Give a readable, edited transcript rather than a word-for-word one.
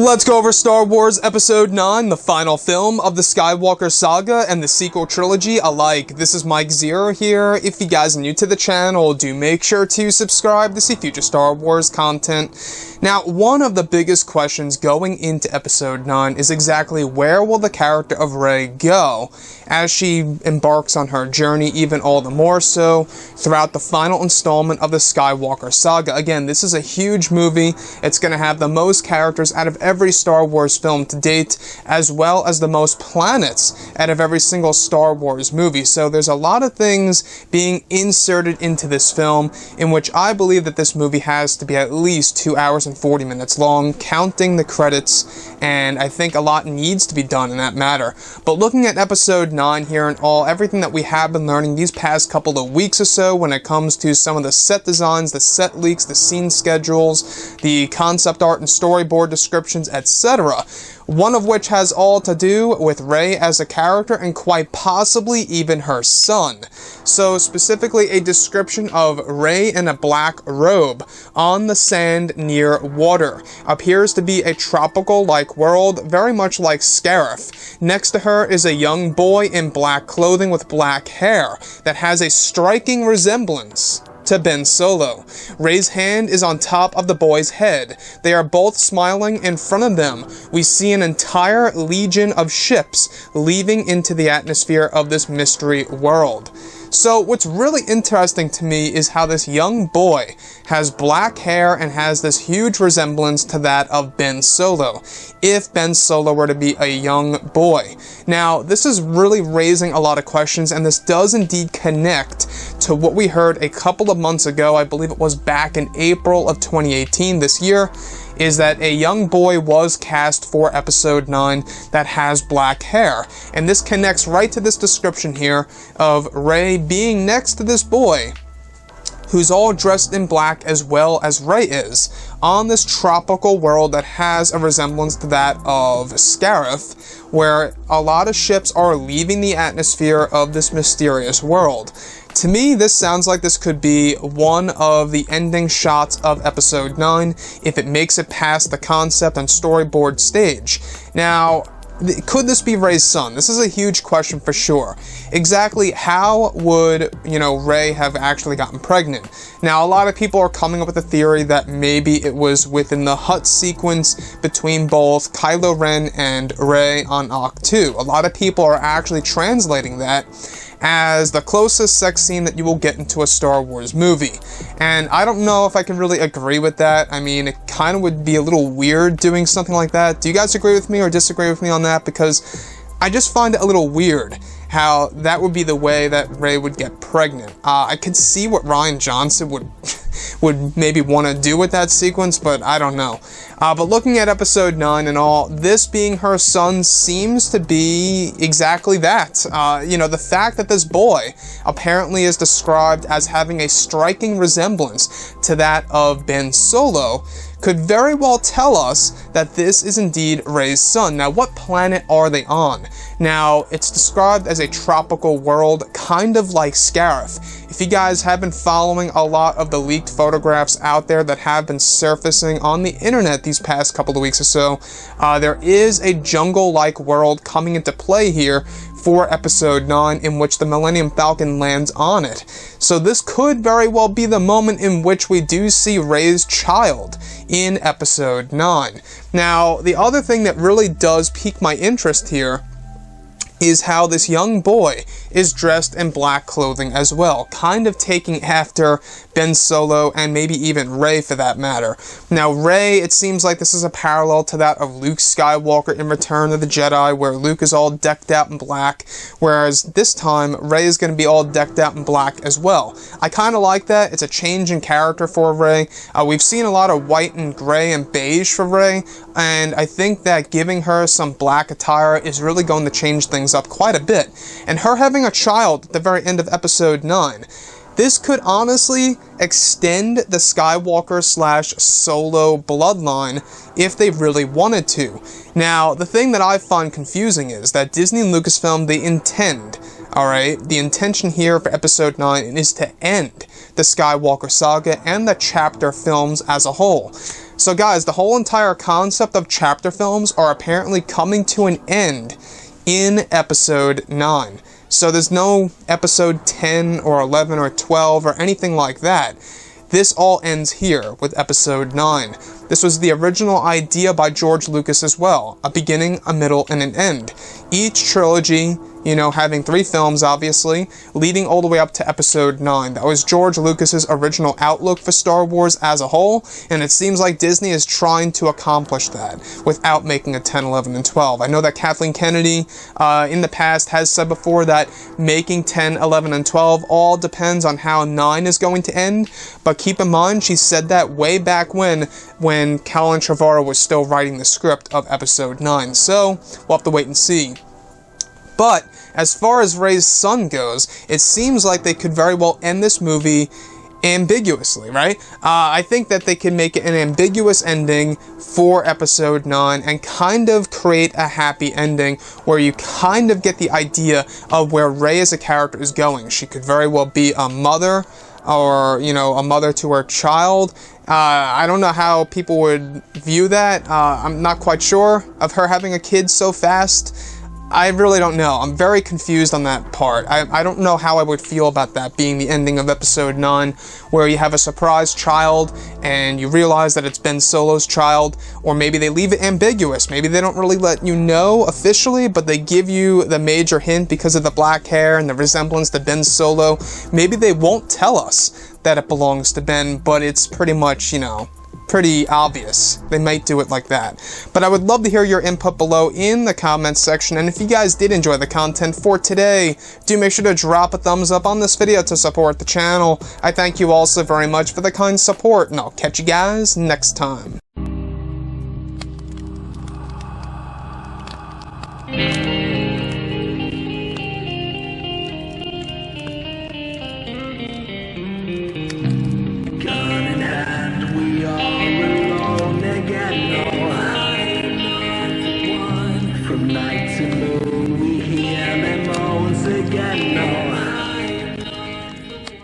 Let's go over Star Wars Episode 9, the final film of the Skywalker saga and the sequel trilogy alike. This is Mike Zero here. If you guys are new to the channel, do make sure to subscribe to see future Star Wars content. Now, one of the biggest questions going into Episode 9 is exactly where will the character of Rey go as she embarks on her journey, even all the more so throughout the final installment of the Skywalker saga. Again, this is a huge movie. It's going to have the most characters out of every Star Wars film to date, as well as the most planets out of every single Star Wars movie. So there's a lot of things being inserted into this film, in which I believe that this movie has to be at least 2 hours and 40 minutes long, counting the credits, and I think a lot needs to be done in that matter. But looking at Episode 9 here and all, everything that we have been learning these past couple of weeks or so when it comes to some of the set designs, the set leaks, the scene schedules, the concept art and storyboard descriptions, etc., one of which has all to do with Rey as a character and quite possibly even her son. So specifically a description of Rey in a black robe on the sand near water. Appears to be a tropical-like world, very much like Scarif. Next to her is a young boy in black clothing with black hair that has a striking resemblance to Ben Solo. Rey's hand is on top of the boy's head. They are both smiling. In front of them, we see an entire legion of ships leaving into the atmosphere of this mystery world. So what's really interesting to me is how this young boy has black hair and has this huge resemblance to that of Ben Solo, if Ben Solo were to be a young boy. Now, this is really raising a lot of questions, and this does indeed connect to what we heard a couple of months ago, I believe it was back in April of 2018 this year, is that a young boy was cast for Episode 9 that has black hair. And this connects right to this description here of Rey being next to this boy, who's all dressed in black as well as Rey is, on this tropical world that has a resemblance to that of Scarif, where a lot of ships are leaving the atmosphere of this mysterious world. To me, this sounds like this could be one of the ending shots of Episode 9 if it makes it past the concept and storyboard stage. Now, could this be Rey's son? This is a huge question for sure. Exactly how would, Rey have actually gotten pregnant? Now, a lot of people are coming up with a theory that maybe it was within the hut sequence between both Kylo Ren and Rey on Ahch-To. A lot of people are actually translating that as the closest sex scene that you will get into a Star Wars movie. And I don't know if I can really agree with that. I mean, it kind of would be a little weird doing something like that. Do you guys agree with me or disagree with me on that? Because I just find it a little weird how that would be the way that Rey would get pregnant. I could see what Rian Johnson would maybe want to do with that sequence, but I don't know. But looking at Episode 9 and all, this being her son seems to be exactly that. The fact that this boy apparently is described as having a striking resemblance to that of Ben Solo could very well tell us that this is indeed Rey's son. Now, what planet are they on? Now, it's described as a tropical world, kind of like Scarif. If you guys have been following a lot of the leaked photographs out there that have been surfacing on the internet these past couple of weeks or so, there is a jungle-like world coming into play here for Episode 9 in which the Millennium Falcon lands on it. So this could very well be the moment in which we do see Rey's child in Episode 9. Now, the other thing that really does pique my interest here is how this young boy is dressed in black clothing as well, kind of taking after Ben Solo and maybe even Rey for that matter. Now, Rey, it seems like this is a parallel to that of Luke Skywalker in Return of the Jedi, where Luke is all decked out in black, whereas this time, Rey is going to be all decked out in black as well. I kind of like that. It's a change in character for Rey. We've seen a lot of white and gray and beige for Rey, and I think that giving her some black attire is really going to change things up quite a bit. And her having a child at the very end of Episode 9, this could honestly extend the Skywalker/Solo bloodline if they really wanted to. Now, the thing that I find confusing is that Disney and Lucasfilm, they intend, alright, the intention here for Episode 9 is to end the Skywalker saga and the chapter films as a whole. So guys, the whole entire concept of chapter films are apparently coming to an end in episode 9. So there's no episode 10 or 11 or 12 or anything like that. This all ends here with episode 9. This was the original idea by George Lucas as well. A beginning, a middle, and an end. Each trilogy, you know, having 3 films, obviously, leading all the way up to episode 9. That was George Lucas's original outlook for Star Wars as a whole, and it seems like Disney is trying to accomplish that without making a 10, 11, and 12. I know that Kathleen Kennedy, in the past, has said before that making 10, 11, and 12 all depends on how 9 is going to end, but keep in mind, she said that way back when Colin Trevorrow was still writing the script of episode 9, so we'll have to wait and see. But as far as Reys Son goes, it seems like they could very well end this movie ambiguously, right? I think that they could make it an ambiguous ending for episode 9 and kind of create a happy ending where you kind of get the idea of where Rey as a character is going. She could very well be a mother, or, you know, a mother to her child. I don't know how people would view that. I'm not quite sure of her having a kid so fast. I really don't know. I'm very confused on that part. I don't know how I would feel about that being the ending of episode 9, where you have a surprise child and you realize that it's Ben Solo's child, or maybe they leave it ambiguous. Maybe they don't really let you know officially, but they give you the major hint because of the black hair and the resemblance to Ben Solo. Maybe they won't tell us that it belongs to Ben, but it's pretty much, you know, pretty obvious. They might do it like that. But I would love to hear your input below in the comments section, and if you guys did enjoy the content for today, do make sure to drop a thumbs up on this video to support the channel. I thank you all so very much for the kind support, and I'll catch you guys next time.